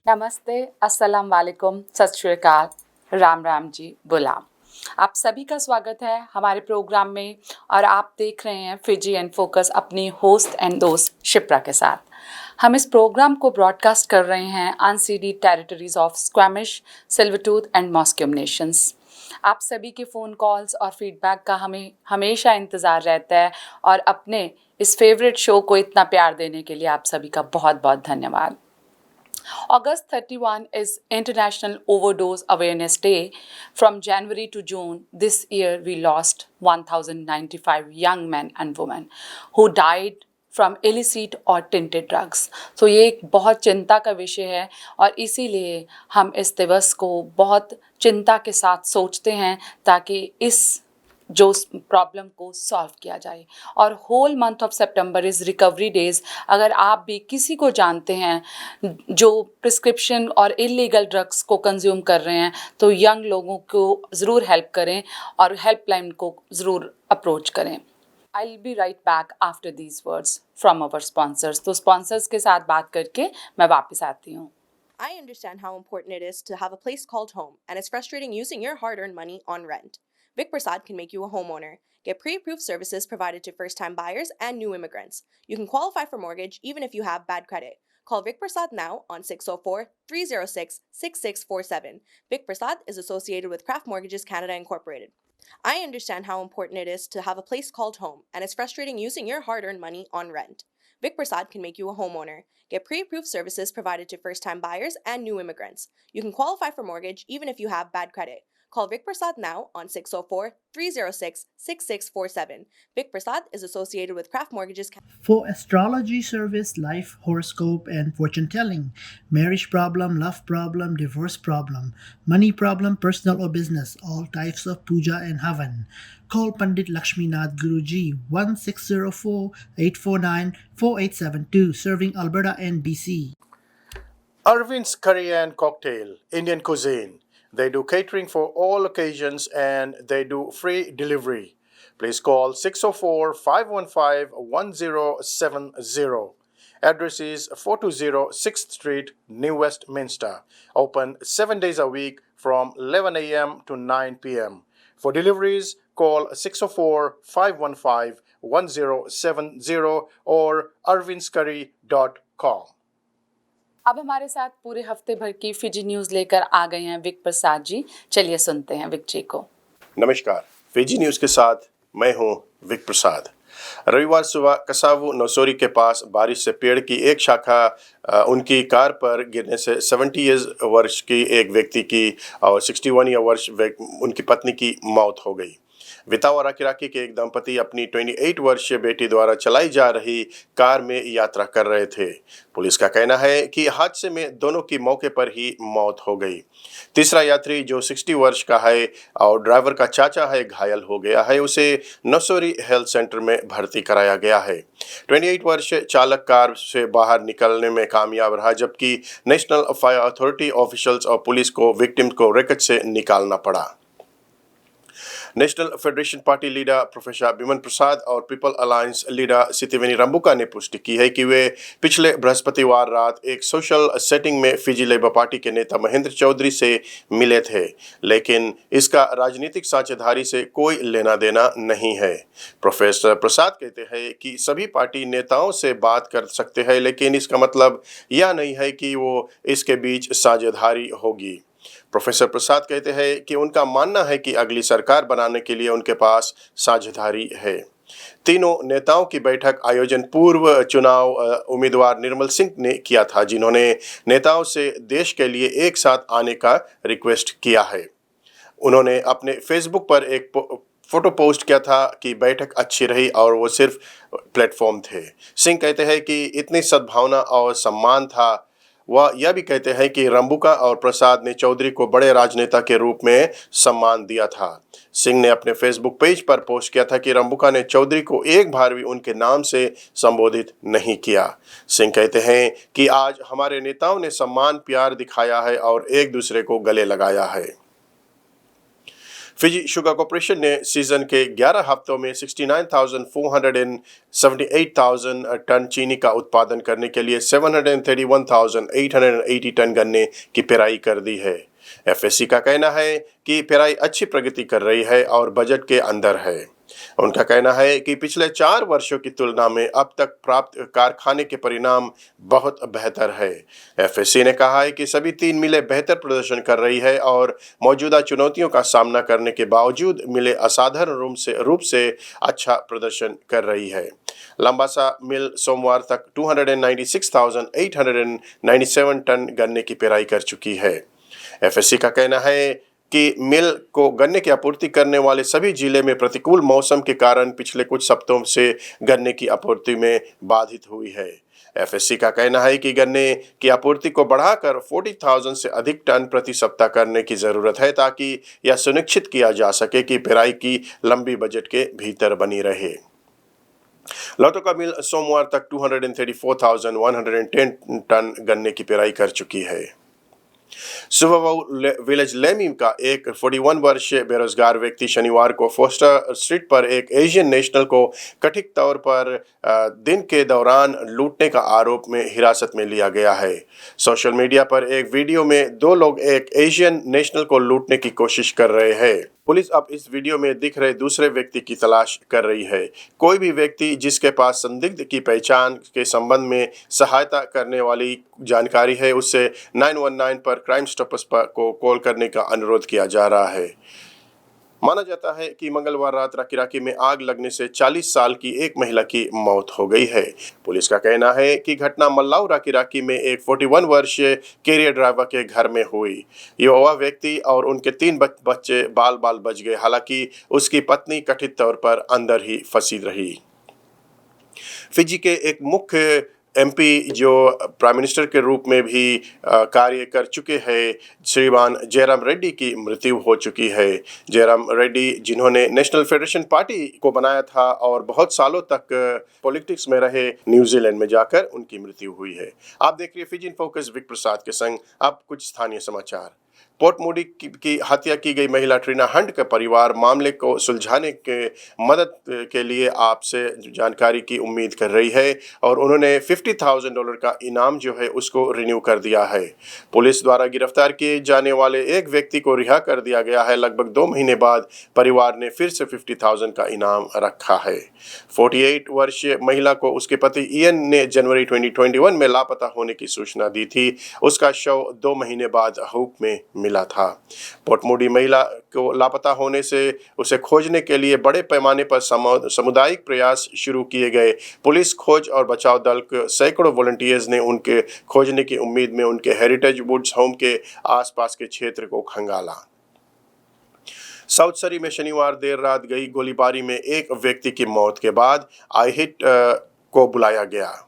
नमस्ते, अस्सलाम वालेकुम, सत श्री अकाल, राम राम जी, गुलाम। आप सभी का स्वागत है हमारे प्रोग्राम में और आप देख रहे हैं फिजी एंड फोकस अपनी होस्ट एंड दोस्त शिप्रा के साथ। हम इस प्रोग्राम को ब्रॉडकास्ट कर रहे हैं अनसीडीड टेरिटरीज ऑफ स्क्वैमिश, सिल्वरटूथ एंड मॉस्क्यूम नेशंस। आप सभी के फ़ोन कॉल्स और फीडबैक का हमें हमेशा इंतज़ार रहता है और अपने इस फेवरेट शो को इतना प्यार देने के लिए आप सभी का बहुत बहुत धन्यवाद। August 31 is International Overdose Awareness Day. From January to June this year, we lost 1,095 young men and women who died from illicit or tinted drugs. तो ये एक बहुत चिंता का विषय है और इसीलिए हम इस दिवस को बहुत चिंता के साथ सोचते हैं ताकि इस जो प्रॉब्लम को सॉल्व किया जाए। और whole month of September is recovery days. अगर आप भी किसी को जानते हैं जो प्रिस्क्रिप्शन और इलीगल ड्रग्स को कंज्यूम कर रहे हैं तो यंग लोगों को ज़रूर हेल्प करें और हेल्पलाइन को ज़रूर अप्रोच करें। I will be right back after these words from our sponsors. तो स्पॉन्सर्स के साथ बात करके मैं वापस आती हूँ। I understand how important it is to have a place called home, and it's frustrating using your hard-earned money on rent. Vic Prasad can make you a homeowner. Get pre-approved services provided to first-time buyers and new immigrants. You can qualify for mortgage even if you have bad credit. Call Vic Prasad now on 604-306-6647. Vic Prasad is associated with Craft Mortgages Canada Incorporated. I understand how important it is to have a place called home, and it's frustrating using your hard-earned money on rent. Vic Prasad can make you a homeowner. Get pre-approved services provided to first-time buyers and new immigrants. You can qualify for mortgage even if you have bad credit. Call Vic Prasad now on 604-306-6647. Vic Prasad is associated with Craft Mortgages. For astrology service, life horoscope, and fortune telling, marriage problem, love problem, divorce problem, money problem, personal or business, all types of puja and havan. Call Pandit Lakshminath Guruji 1604-849-4872, serving Alberta and BC. Arvind's Curry and Cocktail, Indian cuisine. They do catering for all occasions and they do free delivery. Please call 604-515-1070. Address is 420 6th Street, New Westminster. Open 7 days a week from 11 a.m. to 9 p.m. For deliveries, call 604-515-1070 or arvindscurry.com. अब हमारे साथ पूरे हफ्ते भर की Fiji news लेकर आ गए हैं विक प्रसाद जी। चलिए सुनते हैं विक जी को। नमस्कार, फिजी न्यूज़ के साथ मैं हूं विक प्रसाद। रविवार सुबह कसावू नौसोरी के पास बारिश से पेड़ की एक शाखा उनकी कार पर गिरने से 70 वर्ष की एक व्यक्ति की और 61 वर्ष उनकी पत्नी की मौत हो गई। वितावा राकी के एक दंपति अपनी 28 वर्षीय बेटी द्वारा चलाई जा रही कार में यात्रा कर रहे थे। पुलिस का कहना है कि हादसे में दोनों की मौके पर ही मौत हो गई। तीसरा यात्री जो 60 वर्ष का है और ड्राइवर का चाचा है घायल हो गया है, उसे नौसोरी हेल्थ सेंटर में भर्ती कराया गया है। 28 वर्ष चालक कार से बाहर निकलने में कामयाब रहा, जबकि नेशनल फायर अथॉरिटी ऑफिशियल्स और पुलिस को विक्टिम को रैकेट से निकालना पड़ा। National federation party leader professor Biman Prasad और people alliance leader Sitiveni Rabuka ने पुष्टि की है कि वे पिछले बृहस्पतिवार रात एक सोशल सेटिंग में फिजी लेबर पार्टी के नेता महेंद्र चौधरी से मिले थे, लेकिन इसका राजनीतिक साझेदारी से कोई लेना देना नहीं है। प्रोफेसर प्रसाद कहते हैं कि सभी पार्टी नेताओं से बात कर सकते हैं, लेकिन इसका मतलब यह नहीं है कि वो इसके बीच साझेदारी होगी। प्रोफेसर प्रसाद कहते हैं कि उनका मानना है कि अगली सरकार बनाने के लिए उनके पास साझेदारी है। तीनों नेताओं की बैठक आयोजन पूर्व चुनाव उम्मीदवार निर्मल सिंह ने किया था, जिन्होंने नेताओं से देश के लिए एक साथ आने का रिक्वेस्ट किया है। उन्होंने अपने फेसबुक पर एक फोटो पोस्ट किया था कि बैठक अच्छी रही और वो सिर्फ प्लेटफॉर्म थे। सिंह कहते हैं कि इतनी सद्भावना और सम्मान था। वह यह भी कहते हैं कि रंबुका और प्रसाद ने चौधरी को बड़े राजनेता के रूप में सम्मान दिया था। सिंह ने अपने फेसबुक पेज पर पोस्ट किया था कि रंबुका ने चौधरी को एक बार भी उनके नाम से संबोधित नहीं किया। सिंह कहते हैं कि आज हमारे नेताओं ने सम्मान प्यार दिखाया है और एक दूसरे को गले लगाया है। फिजी शुगर कॉर्पोरेशन ने सीजन के 11 हफ्तों में 69,478,000 टन चीनी का उत्पादन करने के लिए 731,880 टन गन्ने की पेराई कर दी है। एफएससी का कहना है कि पेराई अच्छी प्रगति कर रही है और बजट के अंदर है। उनका कहना है कि पिछले 4 वर्षों की तुलना में अब तक प्राप्त कारखाने के परिणाम बहुत बेहतर है। एफएससी ने कहा है कि सभी 3 मिलें बेहतर प्रदर्शन कर रही है और मौजूदा चुनौतियों का सामना करने के बावजूद मिलें असाधारण रूप से अच्छा प्रदर्शन कर रही है। लंबासा मिल सोमवार तक 296,897 टन गन्ने की पेराई कर चुकी है। एफएससी का कहना है कि मिल को गन्ने की आपूर्ति करने वाले सभी जिले में प्रतिकूल मौसम के कारण पिछले कुछ हफ्तों से गन्ने की आपूर्ति में बाधित हुई है। एफएससी का कहना है कि गन्ने की आपूर्ति को बढ़ाकर 40,000 से अधिक टन प्रति सप्ताह करने की जरूरत है ताकि यह सुनिश्चित किया जा सके कि पेराई की लंबी बजट के भीतर बनी रहे। लौटो का मिल सोमवार तक 234,110 टन गन्ने की पेराई कर चुकी है। सुबावाऊ विलेज लेमी का एक 41 वर्षीय बेरोजगार व्यक्ति शनिवार को फोस्टर स्ट्रीट पर एक एशियन नेशनल को कथित तौर पर दिन के दौरान लूटने का आरोप में हिरासत में लिया गया है। सोशल मीडिया पर एक वीडियो में 2 लोग एक एशियन नेशनल को लूटने की कोशिश कर रहे हैं। पुलिस अब इस वीडियो में दिख रहे दूसरे व्यक्ति की तलाश कर रही है। कोई भी व्यक्ति जिसके पास संदिग्ध की पहचान के संबंध में सहायता करने वाली जानकारी है उससे 919 पर क्राइम स्टॉपर्स को कॉल करने का अनुरोध किया जा रहा है। माना जाता है कि मंगलवार रात राकी में आग लगने से 40 साल की एक महिला की मौत हो गई है। पुलिस का कहना है कि घटना मल्लाऊ राकी में एक 41 वर्षीय कैरियर ड्राइवर के घर में हुई। युवा व्यक्ति और उनके 3 बच्चे बाल बच गए, हालांकि उसकी पत्नी कथित तौर पर अंदर ही फंसी रही। फिजी के एक मुख्य एमपी जो प्राइम मिनिस्टर के रूप में भी कार्य कर चुके हैं, श्रीमान जयराम रेड्डी की मृत्यु हो चुकी है। जयराम रेड्डी जिन्होंने नेशनल फेडरेशन पार्टी को बनाया था और बहुत सालों तक पॉलिटिक्स में रहे, न्यूजीलैंड में जाकर उनकी मृत्यु हुई है। आप देख रहे हैं फिजी इन फोकस विक प्रसाद के संग। अब कुछ स्थानीय समाचार। पोर्ट मोडी की हत्या की गई महिला ट्रीना हंट का परिवार मामले को सुलझाने के मदद के लिए आपसे जानकारी की उम्मीद कर रही है और उन्होंने $50,000 का इनाम जो है उसको रिन्यू कर दिया है। पुलिस द्वारा गिरफ्तार किए जाने वाले एक व्यक्ति को रिहा कर दिया गया है। लगभग 2 महीने बाद परिवार ने फिर से 50,000 का इनाम रखा है। 48 वर्षीय महिला को उसके पति इयन ने जनवरी 2021 में लापता होने की सूचना दी थी। उसका शव 2 महीने बाद हुक में मिला था। पोर्ट मोडी महिला को लापता होने से उसे खोजने के लिए बड़े पैमाने पर सामुदायिक प्रयास शुरू किए गए। पुलिस, खोज और बचाव दल के सैकड़ों वॉलंटियर्स ने उनके खोजने की उम्मीद में उनके हेरिटेज वुड्स होम के आसपास के क्षेत्र को खंगाला। साउथ सरी में शनिवार देर रात गई गोलीबारी में एक व्यक्ति की मौत के बाद आईहिट को बुलाया गया।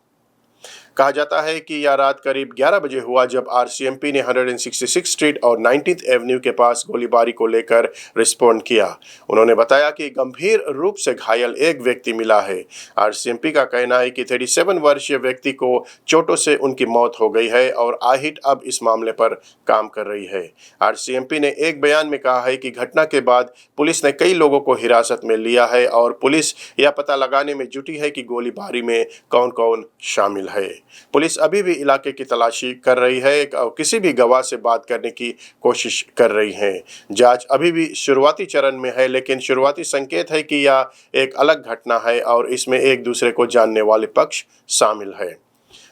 कहा जाता है कि यह रात करीब 11 बजे हुआ जब आरसीएमपी ने 166 स्ट्रीट और 19th एवेन्यू के पास गोलीबारी को लेकर रिस्पॉन्ड किया। उन्होंने बताया कि गंभीर रूप से घायल एक व्यक्ति मिला है। आरसीएमपी का कहना है कि 37 वर्षीय व्यक्ति को चोटों से उनकी मौत हो गई है और आहिट अब इस मामले पर काम कर रही है। आरसीएमपी ने एक बयान में कहा है कि घटना के बाद पुलिस ने कई लोगों को हिरासत में लिया है और पुलिस यह पता लगाने में जुटी है कि गोलीबारी में कौन-कौन शामिल है। पुलिस अभी भी इलाके की तलाशी कर रही है और किसी भी गवाह से बात करने की कोशिश कर रही है। जांच अभी भी शुरुआती चरण में है, लेकिन शुरुआती संकेत है कि यह एक अलग घटना है और इसमें एक दूसरे को जानने वाले पक्ष शामिल है।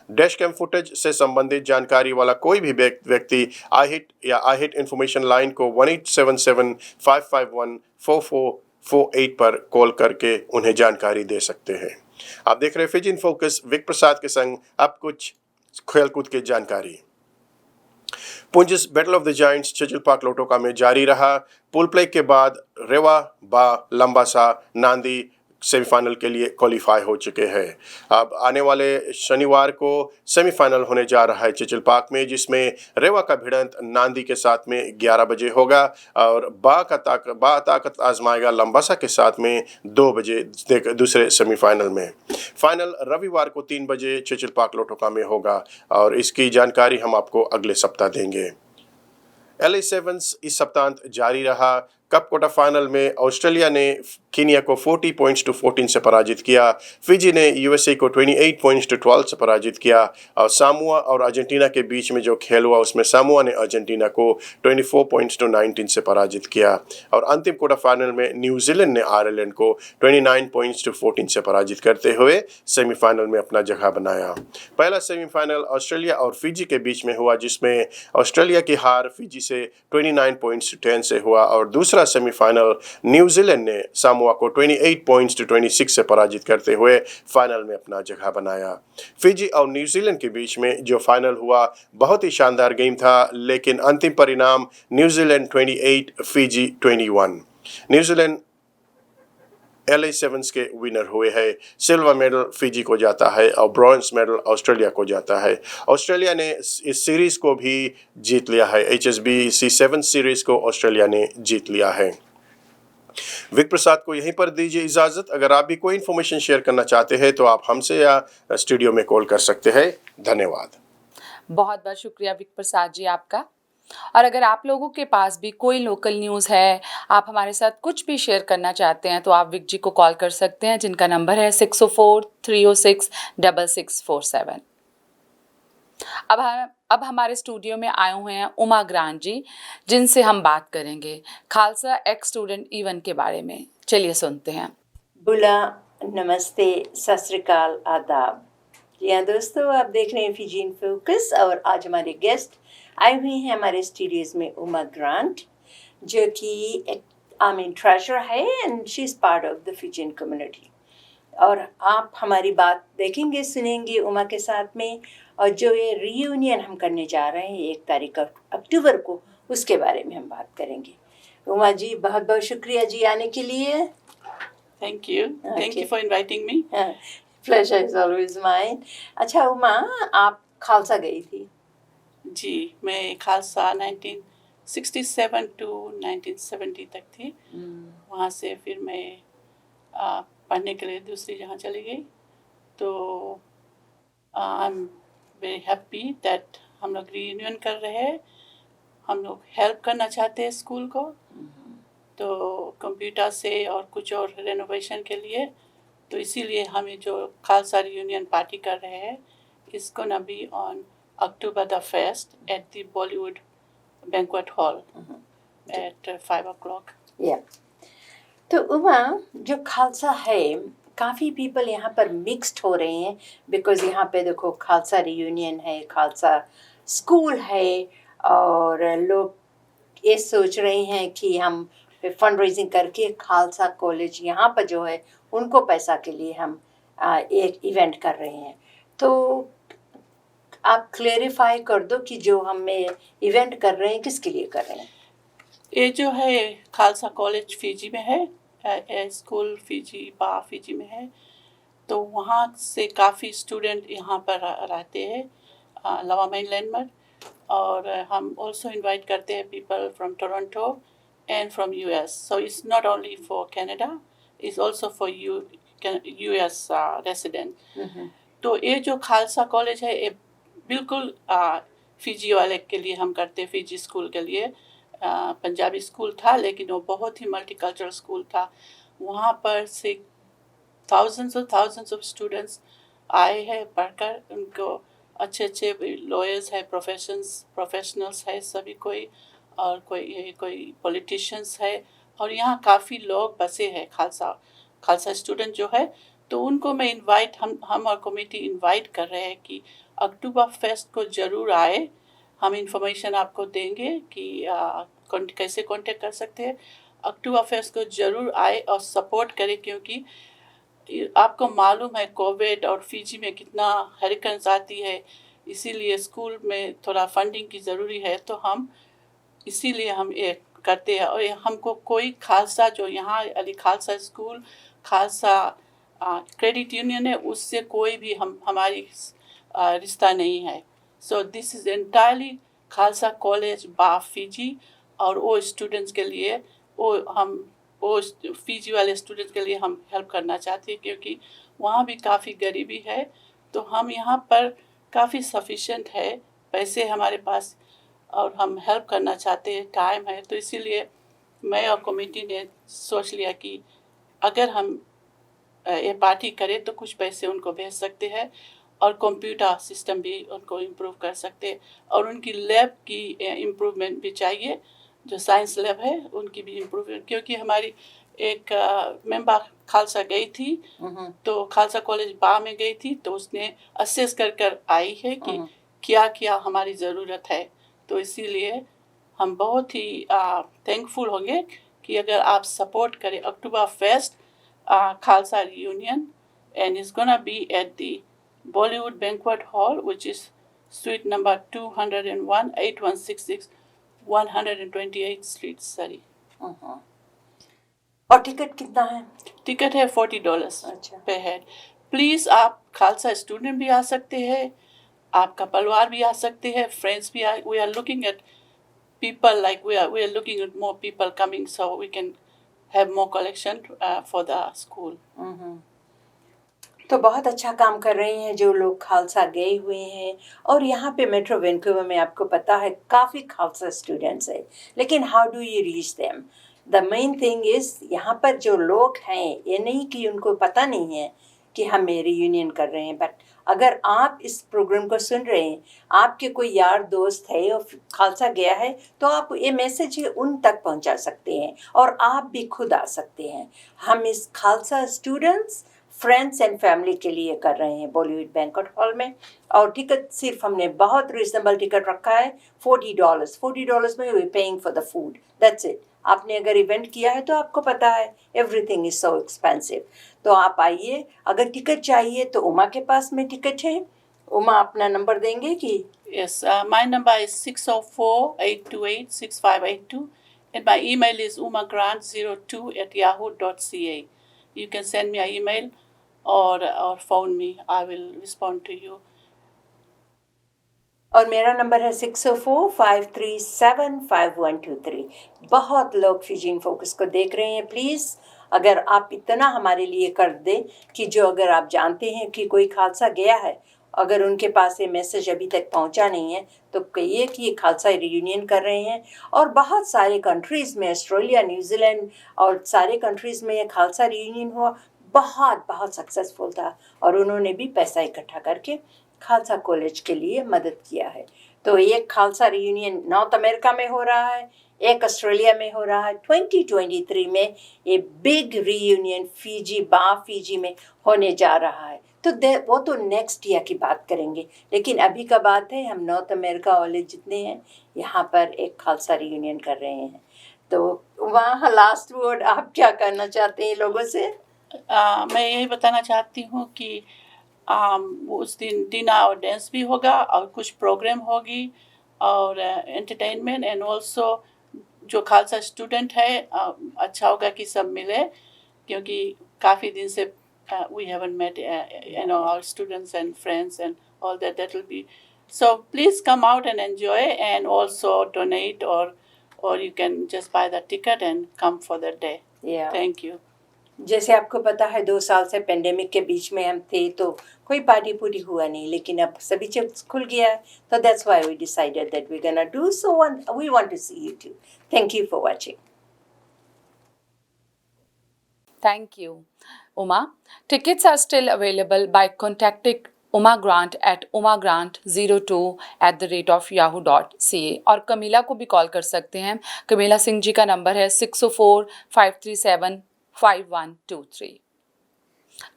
डैश कैम फुटेज से संबंधित जानकारी वाला कोई भी व्यक्ति आहिट या आहिट इंफॉर्मेशन लाइन को 1877-551-4448 पर कॉल करके उन्हें जानकारी दे सकते हैं। आप देख रहे हैं फिजी इन फोकस विक प्रसाद के संग। अब कुछ खेलकूद की जानकारी। पुंजिस battle of the giants Churchill Park Lautoka में जारी रहा। पूल प्ले के बाद रेवा, बा, लंबासा, नांदी सेमीफाइनल के लिए क्वालिफाई हो चुके हैं। अब आने वाले शनिवार को सेमीफाइनल होने जा रहा है चेचिल पार्क में, जिसमें रेवा का भिड़ंत नांदी के साथ में 11 बजे होगा और बा ताकत आजमाएगा लंबासा के साथ में 2 बजे दूसरे सेमीफाइनल में। फाइनल रविवार को 3 बजे चेचिल पार्क लोटोका में होगा और इसकी जानकारी हम आपको अगले सप्ताह देंगे। LA Sevens इस सप्तांत जारी रहा। कप क्वार्टर फाइनल में ऑस्ट्रेलिया ने कीनिया को 40 पॉइंट्स टू 14 से पराजित किया। फिजी ने यूएसए को 28 पॉइंट्स टू 12 से पराजित किया। और सामोआ और अर्जेंटीना के बीच में जो खेल हुआ उसमें सामोआ ने अर्जेंटीना को 24 पॉइंट्स टू 19 से पराजित किया। और अंतिम क्वार्टर फाइनल में न्यूजीलैंड ने आयरलैंड को 29 पॉइंट्स टू 14 से पराजित करते हुए सेमीफाइनल में अपना जगह बनाया। पहला सेमीफाइनल ऑस्ट्रेलिया और फिजी के बीच में हुआ, जिसमें ऑस्ट्रेलिया की हार फिजी से 29 पॉइंट्स टू 10 से हुआ। और दूसरा सेमीफाइनल न्यूजीलैंड ने सामोआ को 28 पॉइंट्स टू 26 से पराजित करते हुए फाइनल में अपना जगह बनाया। फिजी और न्यूजीलैंड के बीच में जो फाइनल हुआ बहुत ही शानदार गेम था, लेकिन अंतिम परिणाम New Zealand 28 Fiji 21। New Zealand LA sevens के विनर हुए हैं। सिल्वर मेडल फिजी को जाता है और ब्रॉन्ज मेडल ऑस्ट्रेलिया को जाता है। ऑस्ट्रेलिया ने इस सीरीज को भी जीत लिया है। HSBC 7 सीरीज को ऑस्ट्रेलिया ने जीत लिया है। विक प्रसाद को यहीं पर दीजिए इजाज़त। अगर आप भी कोई इन्फॉर्मेशन शेयर करना चाहते हैं तो आप हमसे या स्टूडियो में कॉल कर सकते हैं। धन्यवाद। बहुत बहुत शुक्रिया विक प्रसाद जी आपका। और अगर आप लोगों के पास भी कोई लोकल न्यूज़ है, आप हमारे साथ कुछ भी शेयर करना चाहते हैं, तो आप विक जी को कॉल कर सकते हैं, जिनका नंबर है 604-306-6647। अब हमारे स्टूडियो में आए हुए हैं उमा ग्रांट जी, जिनसे हम बात करेंगे खालसा एक्स स्टूडेंट इवेंट के बारे में। चलिए सुनते हैं। बुला, नमस्ते, सत श्री अकाल, आदाब। जी हाँ दोस्तों, आप देख रहे हैं फिजी इन फोकस और आज हमारे गेस्ट आई हुई हैं हमारे स्टूडियोज़ में उमा ग्रांट, जो कि एक ट्रेजर है and she is part of the Fijian community. और आप हमारी बात देखेंगे, सुनेंगे उमा के साथ में। और जो ये रीयूनियन हम करने जा रहे हैं 1 तारीख अक्टूबर को, उसके बारे में हम बात करेंगे। उमा जी, बहुत बहुत शुक्रिया जी आने के लिए। Thank you. Thank you for inviting me. Pleasure is always mine. अच्छा उमा, आप खालसा गई थी? जी, मैं खालसा 1967 to 1970 तक थी। वहाँ से फिर मैं पढ़ने के लिए दूसरी जगह चली गई। तो I am very happy that हम लोग रीयूनियन कर रहे हैं। हम लोग हेल्प करना चाहते हैं स्कूल को, तो कंप्यूटर से और कुछ और रेनोवेशन के लिए। तो इसीलिए हमें जो खालसा रीयूनियन पार्टी कर रहे हैं, इसको ना be on October the 1st at the Bollywood Banquet Hall at 5 o'clock. Yeah. तो उमा, जो खालसा है, काफ़ी पीपल यहाँ पर मिक्स्ड हो रहे हैं, बिकॉज यहाँ पे देखो खालसा रीयूनियन है, खालसा स्कूल है, और लोग ये सोच रहे हैं कि हम फंड रेजिंग करके खालसा कॉलेज यहाँ पर जो है उनको पैसा के लिए हम एक इवेंट कर रहे हैं। तो आप क्लेरिफाई कर दो कि जो हम इवेंट कर रहे हैं किसके लिए कर रहे हैं। ये जो है खालसा कॉलेज फिजी में है, स्कूल फिजी में है। तो वहाँ से काफ़ी स्टूडेंट यहाँ पर रहते हैं, लवा मेनलैंड में। और हम ऑल्सो इनवाइट करते हैं people from Toronto and from US. So it's not only for Canada, it's also for US resident. तो ये जो खालसा कॉलेज है, ये बिल्कुल फिजी वाले के लिए हम करते हैं, फिजी स्कूल के लिए। पंजाबी स्कूल था, लेकिन वो बहुत ही मल्टीकल्चरल स्कूल था। वहाँ पर से thousands ऑफ स्टूडेंट्स आए हैं पढ़कर। उनको अच्छे लॉयर्स है, प्रोफेशनल्स है सभी कोई, और कोई पॉलिटिशियंस है। और यहाँ काफ़ी लोग बसे हैं खालसा स्टूडेंट जो है। तो उनको मैं हम और कमेटी इनवाइट कर रहे हैं कि अक्टूबर फेस्ट को ज़रूर आए। हम इंफॉर्मेशन आपको देंगे कि कैसे कांटेक्ट कर सकते हैं। अक्टूबर फेस्ट को ज़रूर आए और सपोर्ट करें, क्योंकि आपको मालूम है कोविड और फिजी में कितना हरिकेन्स आती है, इसीलिए स्कूल में थोड़ा फंडिंग की ज़रूरी है। तो इसीलिए हम ये करते हैं। और हमको कोई खालसा जो यहाँ Ali Khalsa school, Khalsa credit union है, उससे कोई भी हमारी रिश्ता नहीं है। So this is entirely Khalsa college Fiji. और वो स्टूडेंट्स के लिए वो फिजी वाले स्टूडेंट्स के लिए हम हेल्प करना चाहते हैं, क्योंकि वहाँ भी काफ़ी गरीबी है। तो हम यहाँ पर काफ़ी सफिशेंट है, पैसे हमारे पास, और हम हेल्प करना चाहते हैं, टाइम है। तो इसीलिए मैं और कमेटी ने सोच लिया कि अगर हम ये पार्टी करें तो कुछ पैसे उनको भेज सकते हैं और कंप्यूटर सिस्टम भी उनको इम्प्रूव कर सकते हैं और उनकी लैब की इम्प्रूवमेंट भी चाहिए। जो साइंस लैब है उनकी भी इम्प्रूवमेंट, क्योंकि हमारी एक मेंबर खालसा गई थी तो खालसा कॉलेज बा में गई थी तो उसने असेस कर आई है कि क्या क्या हमारी ज़रूरत है। तो इसीलिए हम बहुत ही थैंकफुल होंगे कि अगर आप सपोर्ट करें। October first Khalsa reunion, and it's gonna be at the Bollywood Banquet Hall, which is suite number 201, 8166, 128th Street, Surrey. और टिकट कितना है? टिकट है $40 अच्छा। पे हेड। प्लीज़ आप खालसा स्टूडेंट भी आ सकते हैं, आपका परिवार भी आ सकते हैं, फ्रेंड्स भी we are looking at people, like we are looking at more people coming so we can have more collection for the school. तो बहुत अच्छा काम कर रही हैं जो लोग खालसा गए हुए हैं। और यहाँ पे मेट्रो वैंकूवर में आपको पता है काफ़ी खालसा स्टूडेंट्स है, लेकिन how do you reach them? The main thing is यहाँ पर जो लोग हैं ये नहीं कि उनको पता नहीं है कि हम रियूनियन कर रहे हैं, बट अगर आप इस प्रोग्राम को सुन रहे हैं, आपके कोई यार दोस्त है और खालसा गया है, तो आप ये मैसेज उन तक पहुंचा सकते हैं और आप भी खुद आ सकते हैं। हम इस Khalsa students, friends and family के लिए कर रहे हैं बॉलीवुड बैंक्वेट हॉल में। और टिकट सिर्फ हमने बहुत रिजनेबल टिकट रखा है, $40 में we paying for the food, that's it. आपने अगर इवेंट किया है तो आपको पता है एवरीथिंग इज सो एक्सपेंसिव। तो आप आइए, अगर टिकट चाहिए तो उमा के पास में टिकट है। उमा अपना नंबर देंगे कि? Yes, my number is 604-828-6582 and my email is umagrant02@yahoo.ca. You can send me an email or phone me. I will respond to you. और मेरा नंबर है 604-537-5123। बहुत लोग फिजियन फोकस को देख रहे हैं, प्लीज़ अगर आप इतना हमारे लिए कर दें कि जो अगर आप जानते हैं कि कोई खालसा गया है, अगर उनके पास ये मैसेज अभी तक पहुंचा नहीं है तो कहिए कि ये खालसा रियूनियन कर रहे हैं। और बहुत सारे कंट्रीज़ में, ऑस्ट्रेलिया, न्यूजीलैंड और सारे कंट्रीज़ में ये खालसा रियूनियन हुआ, बहुत बहुत सक्सेसफुल था और उन्होंने भी पैसा इकट्ठा करके खालसा कॉलेज के लिए मदद किया है। तो एक खालसा रियूनियन नॉर्थ अमेरिका में हो रहा है, एक ऑस्ट्रेलिया में हो रहा है। 2023 में ये बिग रियूनियन फिजी में होने जा रहा है। तो वो तो नेक्स्ट ईयर की बात करेंगे, लेकिन अभी का बात है हम नॉर्थ अमेरिका वाले जितने हैं यहाँ पर एक खालसा रियूनियन कर रहे हैं। तो वहाँ लास्ट वर्ड आप क्या करना चाहते हैं लोगों से? मैं यही बताना चाहती हूँ कि उस दिन डिनर और डांस भी होगा और कुछ प्रोग्राम होगी और एंटरटेनमेंट, एंड ऑल्सो जो खालसा स्टूडेंट है अच्छा होगा कि सब मिले, क्योंकि काफ़ी दिन से we haven't met our students and friends and all that will be. So please come out and enjoy and also donate or you can just buy the ticket and come for the day. Yeah. Thank you. जैसे आपको पता है 2 साल से pandemic के बीच में हम थे तो कोई पार्टी पूरी हुआ नहीं, लेकिन अब सभी चीज़ खुल गया है, तो that's why we decided that we gonna do so and we want to see you too. Thank you for watching. Thank you, Uma. Tickets are still available by contacting Uma Grant at umagrant02@yahoo.ca और कमीला को भी call कर सकते हैं। कमीला सिंह जी का number है 604-537-5123।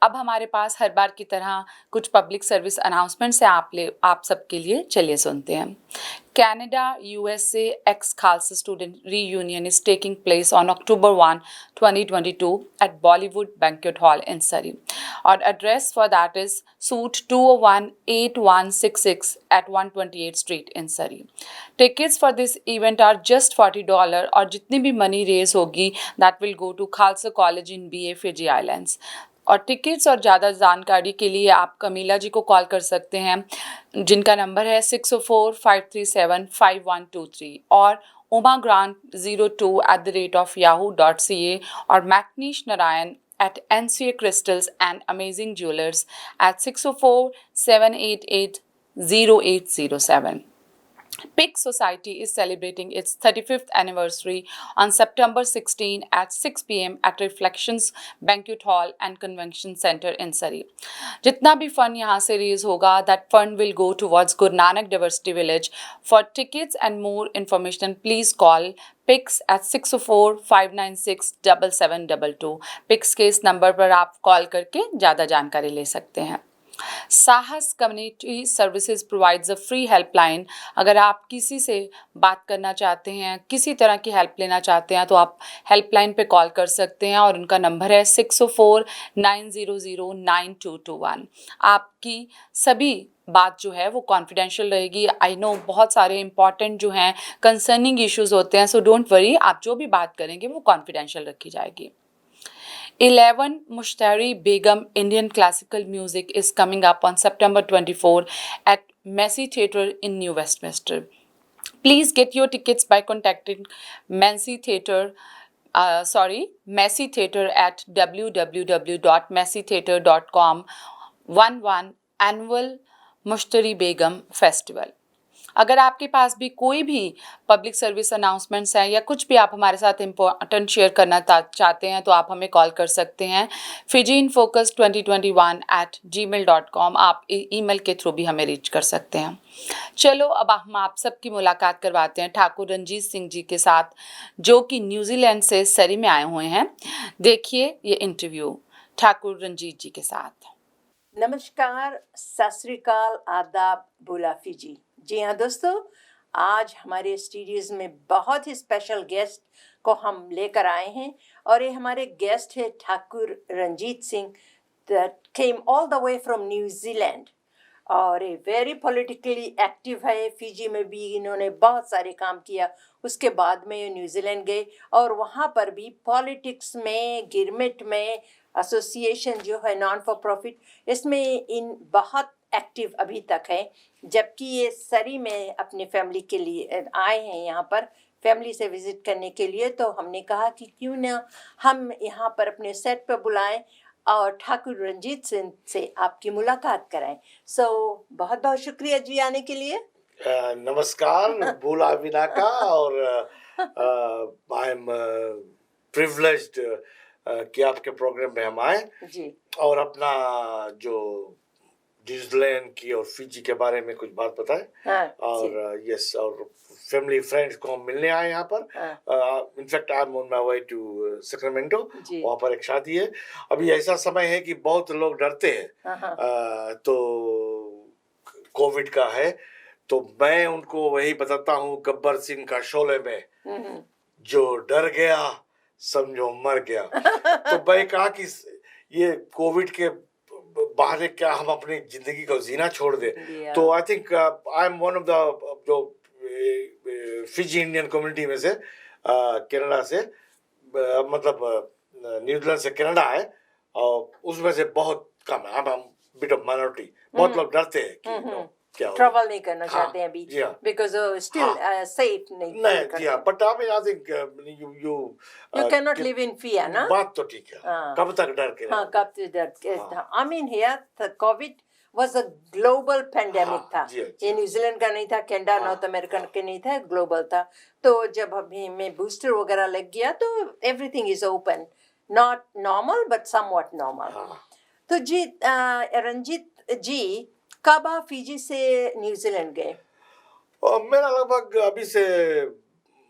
अब हमारे पास हर बार की तरह कुछ पब्लिक सर्विस अनाउंसमेंट्स हैं आप सबके लिए, चलिए सुनते हैं। Canada USA ex Khalsa student reunion is taking place on October 1, 2022 at Bollywood Banquet Hall in Surrey. Our address for that is Suite 201-8166 at 128th Street in Surrey. Tickets for this event are just $40 और जितनी भी money raise होगी that will go to Khalsa College in BA Fiji Islands. और tickets और ज़्यादा जानकारी के लिए आप कमीला जी को कॉल कर सकते हैं, जिनका नंबर है 604-537-5123 और umagrant02@yahoo.ca और मैकनीश Narayan at NCA Crystals and Amazing Jewelers at 604-788-0807. PIC Society is celebrating its 35th anniversary on September 16 at 6 p.m. at Reflections Banquet Hall and Convention Center in Surrey. जितना भी फंड यहाँ से रेज होगा, that fund will go towards Guru Nanak Diversity Village. For tickets and more information, please call PICS at 604-596-7722. PICS के इस number पर आप call करके ज़्यादा जानकारी ले सकते हैं. साहस community services provides a free helpline. अगर आप किसी से बात करना चाहते हैं, किसी तरह की हेल्प लेना चाहते हैं, तो आप हेल्पलाइन पे कॉल कर सकते हैं और उनका नंबर है 604-900-9221. आपकी सभी बात जो है वो कॉन्फिडेंशियल रहेगी. आई नो बहुत सारे इंपॉर्टेंट जो हैं कंसर्निंग इश्यूज होते हैं, सो डोंट वरी, आप जो भी बात करेंगे वो कॉन्फिडेंशियल रखी जाएगी. 11 Mushtari Begum Indian Classical Music is coming up on September 24 at Massey Theatre in New Westminster. Please get your tickets by contacting Massey Theatre at www.masseytheatre.com. 11 Annual Mushtari Begum Festival. अगर आपके पास भी कोई भी public service announcements हैं या कुछ भी आप हमारे साथ इम्पोर्टेंट शेयर करना चाहते हैं, तो आप हमें कॉल कर सकते हैं fijianfocus2021@gmail.com. आप ईमेल के थ्रू भी हमें रीच कर सकते हैं. चलो अब हम आप सबकी मुलाकात करवाते हैं ठाकुर रंजीत सिंह जी के साथ, जो कि न्यूजीलैंड से सरी में आए हुए हैं. देखिए ये इंटरव्यू ठाकुर रंजीत जी के साथ. नमस्कार, सत श्री अकाल, आदाब, बोला फिजी. जी हाँ दोस्तों, आज हमारे स्टूडियोज में बहुत ही स्पेशल गेस्ट को हम लेकर आए हैं और ये हमारे गेस्ट है Thakur Ranjit Singh, that came all the way from New Zealand और ये वेरी पॉलिटिकली एक्टिव है. फिजी में भी इन्होंने बहुत सारे काम किया. उसके बाद में ये न्यूजीलैंड गए और वहाँ पर भी पॉलिटिक्स में, गिरमिट में, एसोसिएशन जो है नॉन फॉर प्रॉफिट, इसमें इन बहुत एक्टिव अभी तक है. जबकि ये सरी में अपनी फैमिली के लिए आए हैं, यहाँ पर फैमिली से विज़िट करने के लिए, तो हमने कहा कि क्यों ना हम यहाँ पर अपने सेट पर बुलाएं और ठाकुर रंजीत सिंह से आपकी मुलाकात कराएं. सो बहुत बहुत शुक्रिया जी आने के लिए. नमस्कार बोला विनाका और आई एम प्रिविलेज्ड कि आपके प्रोग्राम में हम आए जी. और अपना जो न्यूजीलैंड की और फिजी के बारे में कुछ बात बताएं. हाँ, और यस, और फैमिली फ्रेंड्स को हम मिलने आए यहाँ पर. In fact I am on my way to Sacramento. वहाँ पर एक शादी है. अभी ऐसा समय है कि बहुत लोग डरते हैं, तो कोविड का है, तो मैं उनको वही बताता हूँ गब्बर सिंह का शोले में, जो डर गया समझो मर गया. तो मैं कहा कि ये कोविड के बहाने क्या हम अपनी जिंदगी को जीना छोड़ दे. तो I think I am one of the जो फिजी इंडियन कम्युनिटी में से, कनाडा से, मतलब न्यूजीलैंड से कनाडा है, और उसमें से बहुत कम है. हम बिट ऑफ माइनॉरिटी. बहुत लोग डरते हैं कि ट्रैवल नहीं करना चाहते हैं अभी, बिकॉज़ स्टिल सेफ नहीं जी हाँ. But I mean I think you can not live in fear ना. बात तो ठीक है. कब तक डर के? हाँ, कब तक डर के. I mean here Covid was a global pandemic था. ये न्यूजीलैंड का नहीं था, कनाडा, नॉर्थ अमेरिका के नहीं था, ग्लोबल था. तो जब अभी में बूस्टर वगैरह लग गया तो everything is open, not normal but somewhat normal. तो जी रंजीत जी, कब आप फिजी से न्यूजीलैंड गए? मेरा लगभग अभी से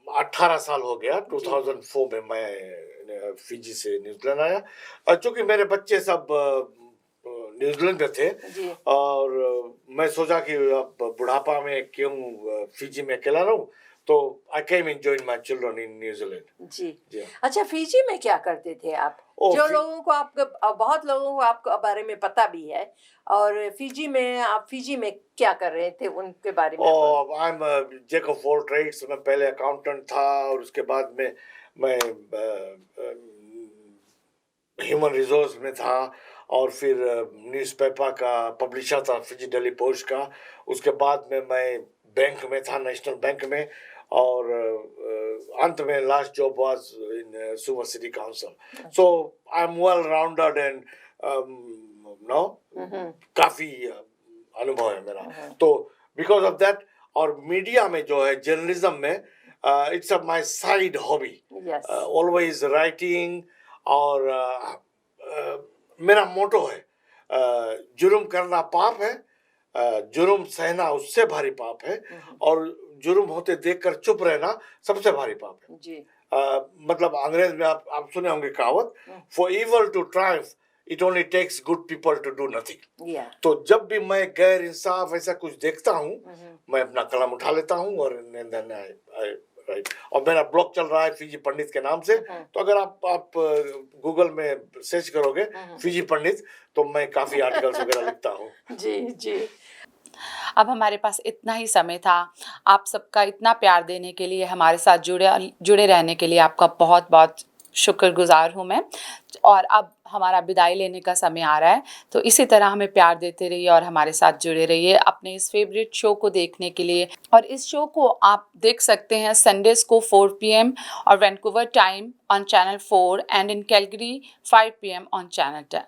18 साल हो गया. 2004 में मैं फिजी से न्यूजीलैंड आया. चूंकि मेरे बच्चे सब न्यूजीलैंड में थे और मैं सोचा कि अब बुढ़ापा में क्यों फिजी में अकेला रहूं, तो I came and join my children in New Zealand. जी. अच्छा, फिजी में क्या करते थे आप? जो लोगों को आपको, बहुत लोगों को आपको बारे में पता भी है, और फिजी में आप फिजी में क्या कर रहे थे उनके बारे में? I am jack of all trades. मैं पहले अकाउंटेंट था और उसके बाद में मैं ह्यूमन रिसोर्स में था और फिर न्यूज़पेपर का पब्लिशर था, फिजी डेली पोस्ट का. उसके बाद में मैं बैंक में था, नेशनल बैंक में, और अंत में last job was in Suva city council. So I am well rounded and no काफी अनुभव है मेरा. तो बिकॉज ऑफ दैट और मीडिया में जो है, जर्नलिज्म में, it's my side hobby, yes always writing. और मेरा मोटो है, जुर्म करना पाप है, जुर्म सहना उससे भारी पाप है, और जुर्म होते देखकर चुप रहना सबसे भारी पाप है। जी मतलब अंग्रेज में आप सुने होंगे कहावत, for evil to triumph it only takes good people to do nothing. या तो जब भी मैं गैर इंसाफ ऐसा कुछ देखता हूँ, मैं अपना कलम उठा लेता हूँ और राइट। और मेरा ब्लॉग चल रहा है फीजी पंडित के नाम से, तो अगर आप गूगल में सर्च करोगे फीजी पंडित, तो मैं काफी आर्टिकल्स वगैरह लिखता हूँ। जी जी अब हमारे पास इतना ही समय था। आप सबका इतना प्यार देने के लिए, हमारे साथ जुड़े रहने के लिए आपका बहुत बहुत शुक्रगुजार हूँ मैं। और अब हमारा विदाई लेने का समय आ रहा है, तो इसी तरह हमें प्यार देते रहिए और हमारे साथ जुड़े रहिए अपने इस फेवरेट शो को देखने के लिए। और इस शो को आप देख सकते हैं संडेज़ को 4 PM और Vancouver time on channel 4 and in Calgary 5 PM on channel 10।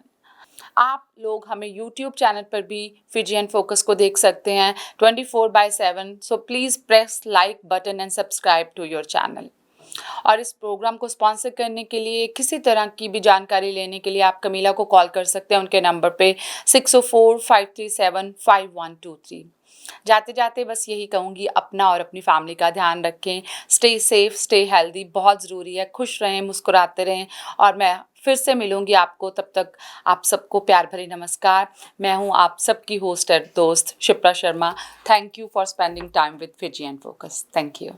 आप लोग हमें यूट्यूब चैनल पर भी फिजी एंड फोकस को देख सकते हैं 24/7। So please press like button and subscribe to your channel. और इस प्रोग्राम को स्पॉन्सर करने के लिए, किसी तरह की भी जानकारी लेने के लिए आप कमीला को कॉल कर सकते हैं उनके नंबर पे 604-537-5123। जाते जाते बस यही कहूँगी, अपना और अपनी फैमिली का ध्यान रखें। स्टे सेफ, स्टे हेल्दी, बहुत ज़रूरी है। खुश रहें, मुस्कुराते रहें, और मैं फिर से मिलूँगी आपको। तब तक आप सबको प्यार भरी नमस्कार। मैं हूँ आप सबकी होस्ट और दोस्त Shipra Sharma. Thank you for spending time with Fiji and focus. Thank you.